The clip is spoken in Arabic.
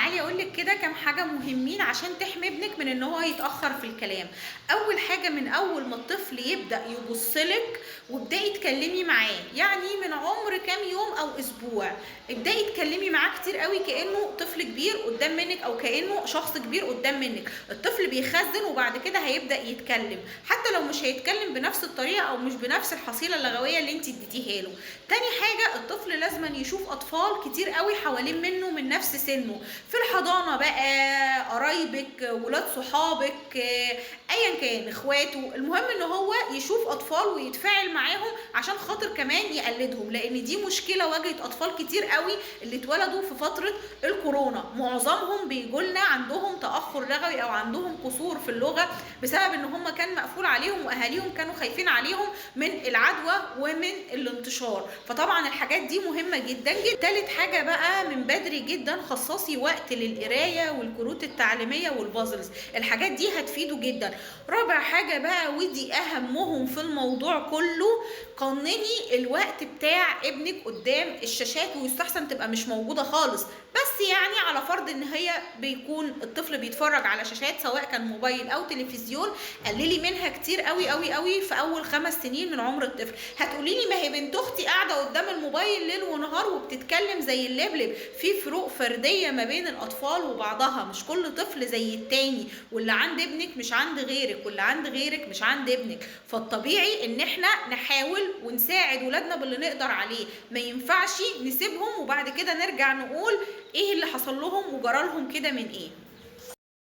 تعالي اقول لك كده كام حاجه مهمين عشان تحمي ابنك من ان هو يتاخر في الكلام. اول حاجه، من اول ما الطفل يبدا يبص لك وابداي اتكلمي معاه، يعني من عمر كام يوم او اسبوع ابداي اتكلمي معاه كتير قوي كانه طفل كبير قدام منك او كانه شخص كبير قدام منك. الطفل بيخزن وبعد كده هيبدا يتكلم، حتى لو مش هيتكلم بنفس الطريقه او مش بنفس الحصيله اللغويه اللي انت اديتيها له. تاني حاجه، الطفل لازم يشوف اطفال كتير قوي حوالين منه من نفس سنه، في الحضانه بقى، قرايبك، ولاد صحابك، ايا كان اخواته، المهم ان هو يشوف اطفال ويتفاعل معاهم عشان خاطر كمان يقلدهم، لان دي مشكله واجهت اطفال كتير قوي اللي اتولدوا في فتره الكورونا. معظمهم بيجولنا عندهم تاخر لغوي او عندهم قصور في اللغه بسبب ان هم كان مقفول عليهم واهاليهم كانوا خايفين عليهم من العدوى ومن الانتشار. فطبعا الحاجات دي مهمه جدا جدا. تالت حاجه بقى، من بدري جدا خصصي وقت للقرايه والكروت التعليميه والبازلز، الحاجات دي هتفيده جدا. رابع حاجه بقى ودي اهمهم في الموضوع كله، قنني الوقت بتاع ابنك قدام الشاشات، ويستحسن تبقى مش موجوده خالص، بس يعني على فرض ان هي بيكون الطفل بيتفرج على شاشات سواء كان موبايل او تلفزيون، قللي منها كتير قوي قوي قوي في اول 5 سنين من عمر الطفل. هتقولي لي ما هي بنت اختي قاعده قدام الموبايل ليل ونهار وبتتكلم زي اللبلب. في فروق فرديه ما بين الاطفال وبعضها، مش كل طفل زي التاني، واللي عند ابنك مش عند غيرك، واللي عند غيرك مش عند ابنك. فالطبيعي ان احنا نحاول ونساعد ولادنا باللي نقدر عليه، ما ينفعش نسيبهم وبعد كده نرجع نقول ايه اللي حصل لهم وجرالهم كده من ايه.